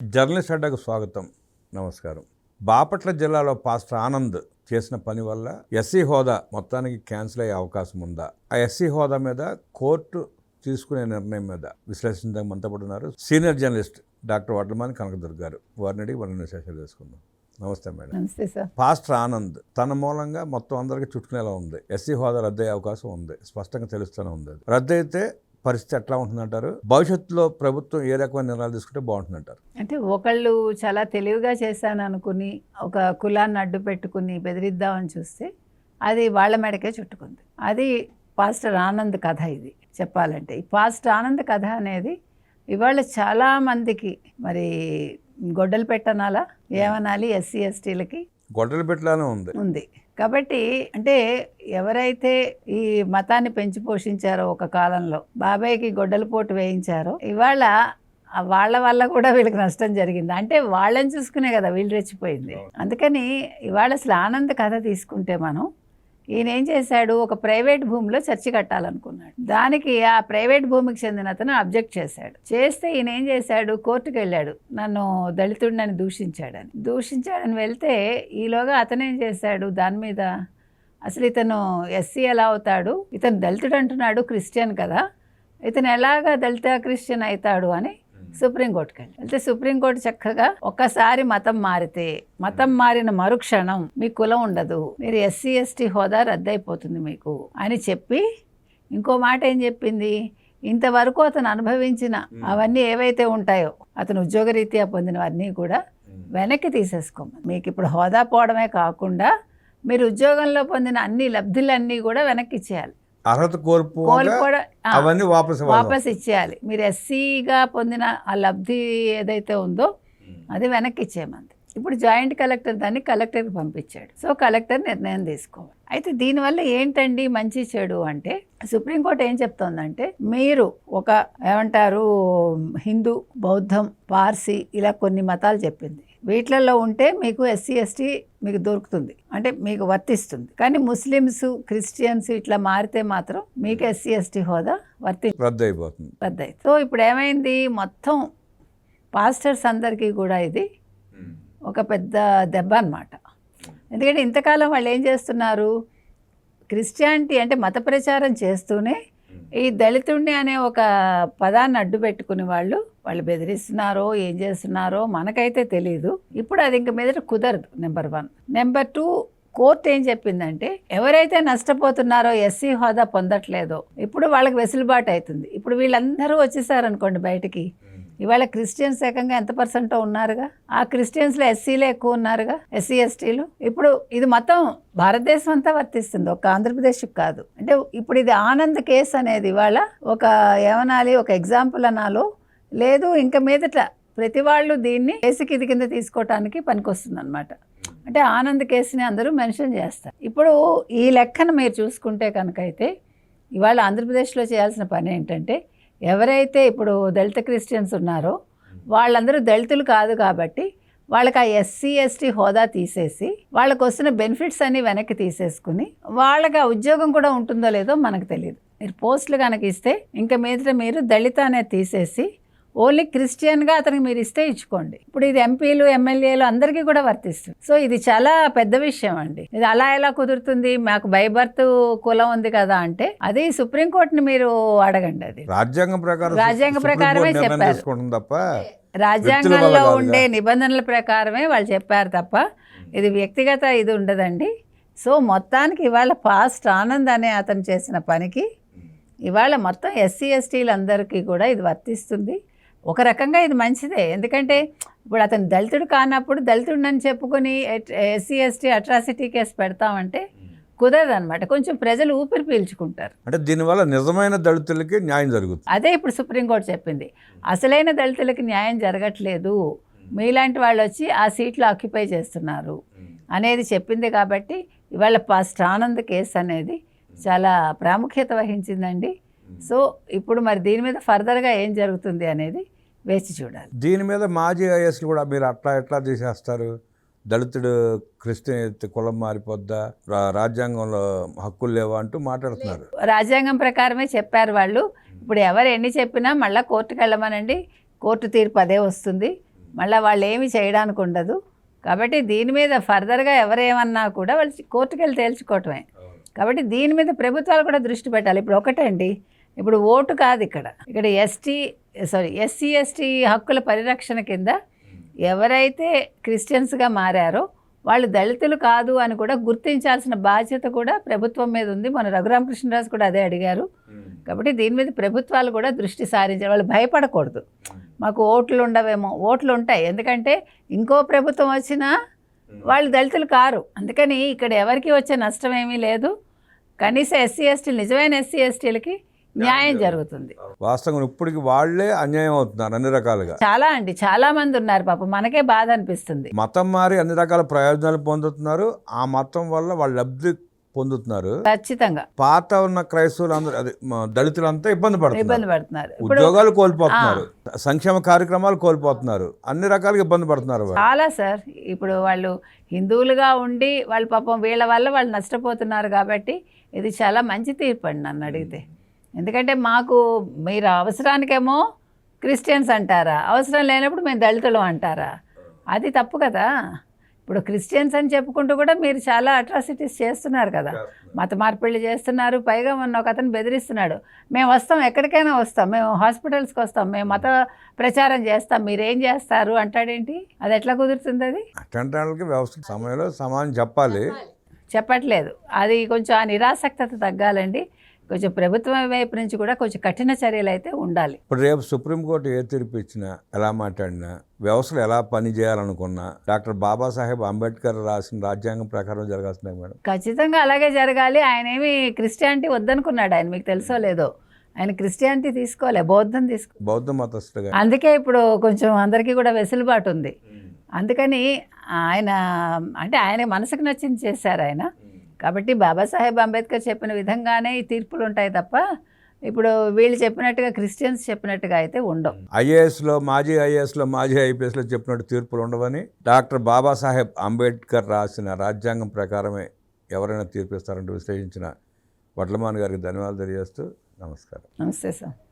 Journalist అడ్డాకు స్వాగతం. నమస్కారం. బాపట్ల జిల్లాలో పాస్టర్ ఆనంద్ చేసిన పని వల్ల ఎస్సీ హోదా మొత్తానికి క్యాన్సిల్ అయ్యే అవకాశం ఉందా? ఆ ఎస్సీ హోదా మీద కోర్టు తీసుకునే నిర్ణయం మీద విశ్లేషించడానికి మనతో పాటు ఉన్నారు senior journalist doctor Vadlamani Kanakadurga గారు. వారిని అడిగి వారిని విశేషాలు చేసుకుందాం. నమస్తే మేడం. నమస్తే సార్. పాస్టర్ ఆనంద్ తన మూలంగా మొత్తం అందరికీ చుట్టుకునేలా ఉంది. ఎస్సీ హోదా రద్దయ్యే అవకాశం ఉంది, స్పష్టంగా తెలుస్తూనే ఉంది. రద్దయితే పరిస్థితి ఎట్లా ఉంటుందంటారు? భవిష్యత్తులో ప్రభుత్వం ఏ రకమైన నిర్ణయాలు తీసుకుంటే బాగుంటుందంటారు? అంటే ఒకళ్ళు చాలా తెలివిగా చేశాను అనుకుని ఒక కులాన్ని అడ్డు పెట్టుకుని బెదిరిద్దామని చూస్తే అది వాళ్ళ మెడకే చుట్టుకుంది. అది పాస్టర్ ఆనంద్ కథ. ఇది చెప్పాలంటే ఈ పాస్టర్ ఆనంద్ కథ అనేది ఇవాళ చాలామందికి మరి గొడ్డలు పెట్టనాలా ఏమనాలి, ఎస్సీ ఎస్టీలకి గొడ్డలు పెట్టలానే ఉంది. కాబట్టి అంటే ఎవరైతే ఈ మతాన్ని పెంచి పోషించారో ఒక కాలంలో బాబాయ్కి గొడ్డల పోటు వేయించారో ఇవాళ వాళ్ళ వల్ల కూడా వీళ్ళకి నష్టం జరిగింది. అంటే వాళ్ళని చూసుకునే కదా వీళ్ళు రెచ్చిపోయింది. అందుకని ఇవాళ అసలు ఆనంద్ కథ తీసుకుంటే మనం ఈయన ఏం చేశాడు, ఒక ప్రైవేట్ భూమిలో చర్చి కట్టాలనుకున్నాడు. దానికి ఆ ప్రైవేట్ భూమికి చెందిన అతను అబ్జెక్ట్ చేస్తే ఈయన ఏం చేశాడు, కోర్టుకు వెళ్ళాడు. నన్ను దళితుడిని దూషించాడని వెళ్తే ఈలోగా అతను ఏం చేశాడు, దాని మీద అసలు ఇతను ఎస్సీ ఎలా అవుతాడు, ఇతను దళితుడు అంటున్నాడు, క్రిస్టియన్ కదా, ఇతను ఎలాగా దళిత క్రిస్టియన్ అవుతాడు అని సుప్రీంకోర్టుకి వెళ్తే సుప్రీంకోర్టు చక్కగా ఒక్కసారి మతం మారిన మరుక్షణం మీ కులం ఉండదు, మీరు ఎస్సీ ఎస్టీ హోదా రద్దయిపోతుంది మీకు అని చెప్పి ఇంకో మాట ఏం చెప్పింది, ఇంతవరకు అతను అనుభవించిన అవన్నీ ఏవైతే ఉంటాయో అతను ఉద్యోగరీత్యా పొందినవన్నీ కూడా వెనక్కి తీసేసుకోమని, మీకు ఇప్పుడు హోదా పోవడమే కాకుండా మీరు ఉద్యోగంలో పొందిన అన్ని లబ్ధులన్నీ కూడా వెనక్కి ఇచ్చేయాలి, అర్హత కోల్పోవడం అవన్నీ వాపస్ ఇచ్చేయాలి. మీరు ఎస్సీగా పొందిన ఆ లబ్ధి ఏదైతే ఉందో అది వెనక్కి ఇచ్చేయమంది. ఇప్పుడు జాయింట్ కలెక్టర్ దాన్ని కలెక్టర్కి పంపించాడు. సో కలెక్టర్ నిర్ణయం తీసుకోవాలి. అయితే దీనివల్ల ఏంటండి మంచి చెడు అంటే సుప్రీంకోర్టు ఏం చెప్తోందంటే, మీరు ఒక ఏమంటారు హిందూ, బౌద్ధం, పార్సీ ఇలా కొన్ని మతాలు చెప్పింది, వీటిలలో ఉంటే మీకు ఎస్సీ ఎస్టీ మీకు దొరుకుతుంది, అంటే మీకు వర్తిస్తుంది. కానీ ముస్లిమ్స్, క్రిస్టియన్స్ ఇట్లా మారితే మాత్రం మీకు ఎస్సీ ఎస్టీ హోదా రద్దయిపోతుంది. సో ఇప్పుడు ఏమైంది, మొత్తం పాస్టర్స్ అందరికీ కూడా ఇది ఒక పెద్ద దెబ్బ అన్నమాట. ఎందుకంటే ఇంతకాలం వాళ్ళు ఏం చేస్తున్నారు, క్రిస్టియానిటీ అంటే మత ప్రచారం చేస్తూనే ఈ దళితుడిని అనే ఒక పదాన్ని అడ్డు పెట్టుకుని వాళ్ళు బెదిరిస్తున్నారో ఏం చేస్తున్నారో మనకైతే తెలీదు. ఇప్పుడు అది ఇంక మీద కుదరదు. నెంబర్ 1. నెంబర్ 2, కోర్టు ఏం చెప్పిందంటే ఎవరైతే నష్టపోతున్నారో ఎస్సీ హోదా పొందట్లేదో ఇప్పుడు వాళ్ళకి వెసులుబాటు అవుతుంది. ఇప్పుడు వీళ్ళందరూ వచ్చేసారనుకోండి బయటికి, ఇవాళ క్రిస్టియన్స్ ఏకంగా ఎంత % ఉన్నారుగా, ఆ క్రిస్టియన్స్లో ఎస్సీలే ఎక్కువ ఉన్నారుగా, ఎస్సీ ఎస్టీలు. ఇప్పుడు ఇది మొత్తం భారతదేశం అంతా వర్తిస్తుంది, ఒక ఆంధ్రప్రదేశ్కి కాదు. అంటే ఇప్పుడు ఇది ఆనంద్ కేసు అనేది ఇవాళ ఒక ఏమనాలి, ఒక ఎగ్జాంపుల్ అనాలో లేదు, ఇంకా మీదట ప్రతి వాళ్ళు దీన్ని కేసుకి ఇది కింద తీసుకోవటానికి పనికొస్తుంది అనమాట. అంటే ఆనంద్ కేసుని అందరూ మెన్షన్ చేస్తారు. ఇప్పుడు ఈ లెక్కన మీరు చూసుకుంటే కనుక అయితే ఇవాళ ఆంధ్రప్రదేశ్లో చేయాల్సిన పని ఏంటంటే, ఎవరైతే ఇప్పుడు దళిత క్రిస్టియన్స్ ఉన్నారో వాళ్ళందరూ దళితులు కాదు కాబట్టి వాళ్ళకి ఆ ఎస్సీ ఎస్టీ హోదా తీసేసి వాళ్ళకు వస్తున్న బెనిఫిట్స్ అన్నీ వెనక్కి తీసేసుకుని వాళ్ళకి ఆ ఉద్యోగం కూడా ఉంటుందో లేదో మనకు తెలియదు. మీరు పోస్టులు కనుక ఇస్తే ఇంకా మీద మీరు దళిత అనేది తీసేసి ఓన్లీ క్రిస్టియన్గా అతనికి మీరు ఇస్తే ఇచ్చుకోండి. ఇప్పుడు ఇది ఎంపీలు, ఎమ్మెల్యేలు అందరికీ కూడా వర్తిస్తుంది. సో ఇది చాలా పెద్ద విషయం అండి. ఇది అలా ఎలా కుదురుతుంది, మాకు బై బర్త్ కులం ఉంది కదా అంటే అది సుప్రీంకోర్టుని మీరు అడగండి. అది రాజ్యాంగం ప్రకారమే చెప్పారు, రాజ్యాంగంలో ఉండే నిబంధనల ప్రకారమే వాళ్ళు చెప్పారు తప్ప ఇది వ్యక్తిగత ఇది ఉండదండి. సో మొత్తానికి ఇవాళ పాస్టర్ ఆనంద్ అనే అతను చేసిన పనికి ఇవాళ మొత్తం ఎస్సీ ఎస్టీలందరికీ కూడా ఇది వర్తిస్తుంది. ఒక రకంగా ఇది మంచిదే, ఎందుకంటే ఇప్పుడు అతను దళితుడు కానప్పుడు దళితుడిని చెప్పుకొని ఎస్సీ ఎస్టీ అట్రాసిటీ కేసు పెడతామంటే కుదరదు అనమాట. కొంచెం ప్రజలు ఊపిరి పీల్చుకుంటారు. అంటే దీనివల్ల నిజమైన దళితులకి న్యాయం జరుగుతుంది. అదే ఇప్పుడు సుప్రీంకోర్టు చెప్పింది, అసలైన దళితులకి న్యాయం జరగట్లేదు, మీలాంటి వాళ్ళు వచ్చి ఆ సీట్లు ఆక్యుపై చేస్తున్నారు అనేది చెప్పింది. కాబట్టి ఇవాళ పాస్టర్ ఆనంద్ కేసు అనేది చాలా ప్రాముఖ్యత వహించిందండి. సో ఇప్పుడు మరి దీని మీద ఫర్దర్గా ఏం జరుగుతుంది అనేది వేచి చూడాలి. దీని మీద మాజీ ఐఏఎస్లు కూడా మీరు ఎట్లా తీసేస్తారు, దళితుడు క్రిస్టియన్ కులం మారిపోద్దా, రాజ్యాంగంలో హక్కులు లేవా అంటూ మాట్లాడుతున్నారు. రాజ్యాంగం ప్రకారమే చెప్పారు వాళ్ళు. ఇప్పుడు ఎవరు ఎన్ని చెప్పినా మళ్ళీ కోర్టుకు వెళ్ళమనండి, కోర్టు తీర్పు అదే వస్తుంది. మళ్ళీ వాళ్ళు ఏమి చేయడానికి ఉండదు. కాబట్టి దీని మీద ఫర్దర్గా ఎవరేమన్నా కూడా వాళ్ళు కోర్టుకు వెళ్ళి తేల్చుకోవటమే. కాబట్టి దీని మీద ప్రభుత్వాలు కూడా దృష్టి పెట్టాలి. ఇప్పుడు ఒకటండి, ఇప్పుడు ఓటు కాదు ఇక్కడ ఎస్సీ ఎస్టీ హక్కుల పరిరక్షణ కింద ఎవరైతే క్రిస్టియన్స్గా మారారో వాళ్ళు దళితులు కాదు అని కూడా గుర్తించాల్సిన బాధ్యత కూడా ప్రభుత్వం మీద ఉంది. మన రఘురామకృష్ణరాజు కూడా అదే అడిగారు. కాబట్టి దీని మీద ప్రభుత్వాలు కూడా దృష్టి సారించాలి. వాళ్ళు భయపడకూడదు, మాకు ఓట్లు ఉండవేమో. ఓట్లు ఉంటాయి, ఎందుకంటే ఇంకో ప్రభుత్వం వచ్చినా వాళ్ళు దళితులు కారు. అందుకని ఇక్కడ ఎవరికి వచ్చే నష్టం ఏమీ లేదు. కనీసం ఎస్సీ ఎస్టీలు, నిజమైన ఎస్సీ ఎస్టీలకి న్యాయం జరుగుతుంది. వాస్తవంగా ఇప్పటికి వాళ్ళే అన్యాయం అవుతున్నారు అన్ని రకాలుగా. చాలా మంది ఉన్నారు పాపం, మనకే బాధ అనిపిస్తుంది. మతం మారి అన్ని రకాల ప్రయోజనాలు పొందుతున్నారు, ఆ మతం వల్ల వాళ్ళు లబ్ధి పొందుతున్నారు. ఖచ్చితంగా పాత ఉన్న క్రైస్తవులు అందరూ అదే దళితులంతా ఇబ్బంది పడుతున్నారు. ఉద్యోగాలు కోల్పోతున్నారు, సంక్షేమ కార్యక్రమాలు కోల్పోతున్నారు, అన్ని రకాలుగా ఇబ్బంది పడుతున్నారు. చాలా సార్, ఇప్పుడు వాళ్ళు హిందువులుగా ఉండి వాళ్ళు పాపం వీళ్ళ వల్ల వాళ్ళు నష్టపోతున్నారు. కాబట్టి ఇది చాలా మంచి తీర్పు అండి నన్ను అడిగితే. ఎందుకంటే మీరు అవసరానికేమో క్రిస్టియన్స్ అంటారా, అవసరం లేనప్పుడు మేము దళితులు అంటారా? అది తప్పు కదా. ఇప్పుడు క్రిస్టియన్స్ అని చెప్పుకుంటూ కూడా మీరు చాలా అట్రాసిటీస్ చేస్తున్నారు కదా, మత మార్పిళ్ళు చేస్తున్నారు. పైగా మొన్న ఒక అతను బెదిరిస్తున్నాడు, మేము వస్తాం, ఎక్కడికైనా వస్తాం, మేము హాస్పిటల్స్కి వస్తాం, మేము మత ప్రచారం చేస్తాం, మీరేం చేస్తారు అంటాడేంటి? అది ఎట్లా కుదురుతుంది? అది అటెంటాలకి వ్యవస్థ సమయంలో సమానం చెప్పట్లేదు. అది కొంచెం ఆ నిరాసక్తత తగ్గాలండి. కొంచెం ప్రభుత్వం వైపు నుంచి కూడా కొంచెం కఠిన చర్యలు అయితే ఉండాలి. ఇప్పుడు రేపు సుప్రీంకోర్టు ఏ తీర్పు ఇచ్చినా, ఎలా మాట్లాడినా, వ్యవస్థలు ఎలా పని చేయాలనుకున్నా డాక్టర్ బాబాసాహెబ్ అంబేద్కర్ రాసిన రాజ్యాంగం ప్రకారం జరగాల్సిందే మేడం. ఖచ్చితంగా అలాగే జరగాలి. ఆయన ఏమి క్రిస్టియానిటీ వద్దనుకున్నాడు ఆయన, మీకు తెలుసో లేదో. ఆయన క్రిస్టియానిటీ తీసుకోలే, బౌద్ధ మతస్థులుగా. అందుకే ఇప్పుడు కొంచెం అందరికీ కూడా వెసులుబాటు ఉంది. అందుకని ఆయన మనసుకు నచ్చింది చేశారు ఆయన. కాబట్టి బాబాసాహెబ్ అంబేద్కర్ చెప్పిన విధంగానే ఈ తీర్పులు ఉంటాయి తప్ప ఇప్పుడు వీళ్ళు చెప్పినట్టుగా క్రిస్టియన్స్ చెప్పినట్టుగా అయితే ఉండవు. మాజీ ఐపీఎస్లో చెప్పినట్టు తీర్పులు ఉండవని డాక్టర్ బాబాసాహెబ్ అంబేద్కర్ రాసిన రాజ్యాంగం ప్రకారమే ఎవరైనా తీర్పు ఇస్తారంటూ విశ్లేషించిన వడ్లమాన్ గారికి ధన్యవాదాలు తెలియజేస్తూ నమస్కారం. నమస్తే సార్.